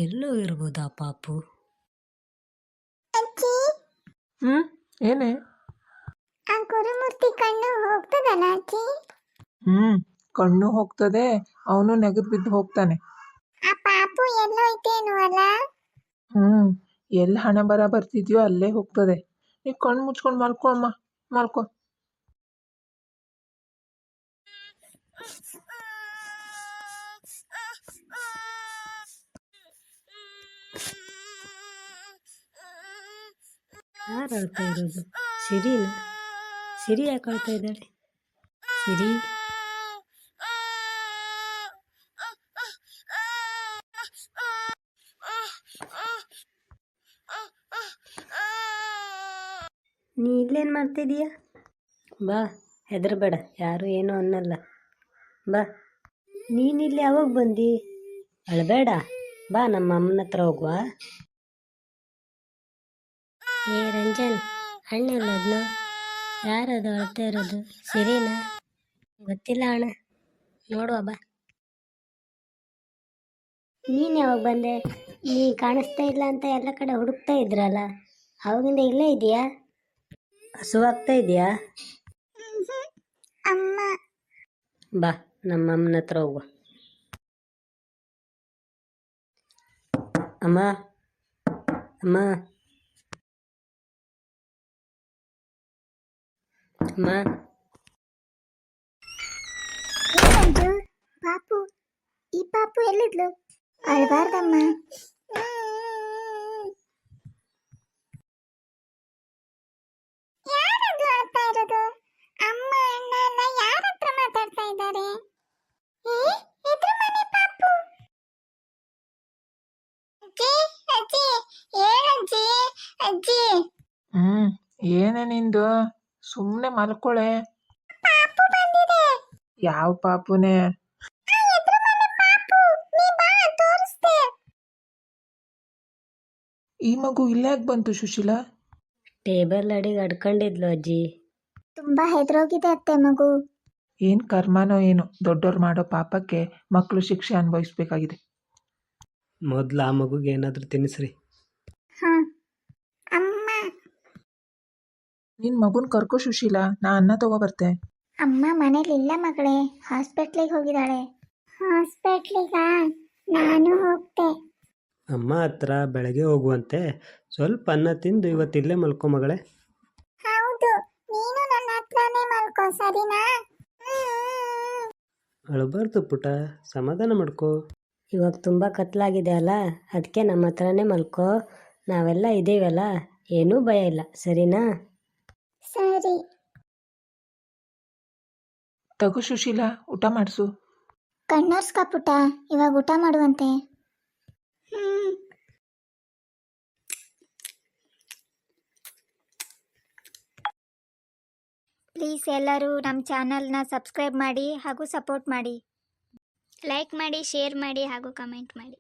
ಎಲ್ಲೋ ಇರ್ಬೋದಾ ಪಾಪು? ಅಜ್ಜಿ, ಏನೇ? ಆ ಗುರುಮೂರ್ತಿ ಕಣ್ಣು ಹೋಗ್ತದಲ್ಲ ಅಜ್ಜಿ? ಕಣ್ಣು ಹೋಗ್ತದೆ, ಅವನು ನೆಗದು ಬಿದ್ದು ಹೋಗ್ತಾನೆ. ಆ ಪಾಪು ಎಲ್ಲೋಯ್ತೇನು ಅಲ್ಲ? ಎಲ್ಲಿ ಹಣ ಬರ ಬರ್ತಿದ್ಯೋ ಅಲ್ಲೇ ಹೋಗ್ತದೆ. ನೀ ಕಣ್ಣು ಮುಚ್ಕೊಂಡು ಮಲ್ಕೊ ಅಮ್ಮ, ಮಲ್ಕೊ. ಯಾರು ಅಳ್ತಾ ಇರೋದು? ಸಿರಿನಾ? ಸಿರಿ ಯಾಕೆ ಅಳ್ತಾ ಇದ್ದಾಳೆ? ಸಿರಿ, ನೀ ಇಲ್ಲೇನು ಮಾಡ್ತಿದೀಯ? ಬಾ, ಹೆದರಬೇಡ, ಯಾರು ಏನೂ ಅನ್ನಲ್ಲ. ಬಾ. ನೀನಿಲ್ಲಿ ಯಾವಾಗ ಬಂದು? ಅಳಬೇಡ, ಬಾ ನಮ್ಮ ಅಮ್ಮನ ಹತ್ರ ಹೋಗುವ. ಏ ರಂಜನ್, ಹಣ್ಣೆಲ್ಲದ್ನು? ಯಾರದು ಅಳ್ತಾ ಇರೋದು? ಸಿರಿನಾ? ಗೊತ್ತಿಲ್ಲ ಅಣ್ಣ, ನೋಡುವ ಬಾ. ನೀನು ಯಾವಾಗ ಬಂದೆ? ನೀ ಕಾಣಿಸ್ತಾ ಇಲ್ಲ ಅಂತ ಎಲ್ಲ ಕಡೆ ಹುಡುಕ್ತಾ ಇದ್ರಲ್ಲ, ಅವಾಗಿಂದ ಇಲ್ಲೇ ಇದೆಯಾ? ಹಸುವಾಗ್ತಾ ಇದೆಯಾ? ಅಮ್ಮ, ಬಾ ನಮ್ಮ ಅಮ್ಮನ ಹತ್ರ ಹೋಗುವ. ಅಮ್ಮ, ಅಮ್ಮ, ಅಮ್ಮ. ಏನಂದ್ರು? ಪಾಪು, ಈ ಪಾಪು ಎಲ್ಲಿದ್ಲು? ಅಳ್ಬಾರ್ದಮ್ಮ. ಯಾರದು ಅಳ್ತಾ ಇರೋದು? ಅಮ್ಮ ಅಣ್ಣ ಎಲ್ಲ ಯಾರ ಹತ್ರ ಮಾತಾಡ್ತಾ ಇದ್ದಾರೆ? ಎದುರು ಮನೆ ಪಾಪು. ಅಜ್ಜಿ, ಅಜ್ಜಿ, ಹೇಳಜ್ಜಿ, ಅಜ್ಜಿ. ಏನೇ ನಿಂದು? ಸುಮ್ಮನೆ ಮಲ್ಕೊಳೆ. ಪಾಪು ಬಂದಿದೆ. ಯಾವ ಪಾಪುನೇ? ಎದುರು ಮನೆ ಪಾಪು, ನೀ ಬಾ ತೋರಿಸ್ತೆ. ಈ ಮಗು ಇಲ್ಲಾಕ್ ಬಂತು ಸುಶೀಲಾ? ಟೇಬಲ್ ಅಡಿಗೆ ಅಡ್ಕೊಂಡಿದ್ಲು ಅಜ್ಜಿ. ತುಂಬಾ ಹೆದರೋಗಿದೆ ಅತ್ತೆ ಮಗು. ಏನ್ ಕರ್ಮನೋ ಏನು, ದೊಡ್ಡೋರು ಮಾಡೋ ಪಾಪಕ್ಕೆ ಮಕ್ಕಳು ಶಿಕ್ಷೆ ಅನುಭವಿಸ್ಬೇಕಾಗಿದೆ. ಮೊದಲು ಆ ಮಗುಗೆ ಏನಾದರೂ ತಿನ್ನಿಸ್ರಿ. ಹಾ, ಅಮ್ಮ. ನಿನ್ ಮಗುನ್ ಕರ್ಕೋ ಸುಶೀಲಾ, ನಾ ಅನ್ನ ತಗೋ ಬರ್ತೆ. ಅಮ್ಮ ಮನೇಲಿ ಇಲ್ಲ ಮಗಳೇ, ಹಾಸ್ಪಿಟ್ಲಿಗೆ ಹೋಗಿದ್ದಾಳೆ. ಹಾಸ್ಪಿಟ್ಲಿಗ? ನಾನು ಹೋಗ್ತೆ. ಅಮ್ಮ ಹತ್ರ ಬೆಳಗ್ಗೆ ಹೋಗುವಂತೆ, ಸ್ವಲ್ಪ ಅನ್ನ ತಿಂದು ಇವತ್ತಿಲ್ಲೇ ಮಲ್ಕೊ ಮಗಳೇ. ಹೌದು, ನೀನು ನನ್ನ ಹತ್ರನೇ ಮಲ್ಕೋ, ಸರಿನಾ? ಅಳಬಾರ್ದು ಪುಟ, ಸಮಾಧಾನ ಮಾಡ್ಕೋ. ಇವಾಗ ತುಂಬ ಕತ್ಲಾಗಿದೆ ಅಲ್ಲ, ಅದಕ್ಕೆ ನಮ್ಮ ಹತ್ರನೇ ಮಲ್ಕೋ. ನಾವೆಲ್ಲ ಇದ್ದೀವಲ್ಲ, ಏನೂ ಭಯ ಇಲ್ಲ, ಸರಿನಾ? ಸರಿ. ತಗೋ ಸುಶೀಲಾ, ಊಟ ಮಾಡಿಸು. ಕಣ್ಣೋರ್ಸ್ಕ ಪುಟ, ಇವಾಗ ಊಟ ಮಾಡುವಂತೆ. ಪ್ಲೀಸ್ ಎಲ್ಲರೂ ನಮ್ಮ ಚಾನಲ್ನ ಸಬ್ಸ್ಕ್ರೈಬ್ ಮಾಡಿ ಹಾಗೂ ಸಪೋರ್ಟ್ ಮಾಡಿ. ಲೈಕ್ ಮಾಡಿ, ಶೇರ್ ಮಾಡಿ ಹಾಗೂ ಕಮೆಂಟ್ ಮಾಡಿ.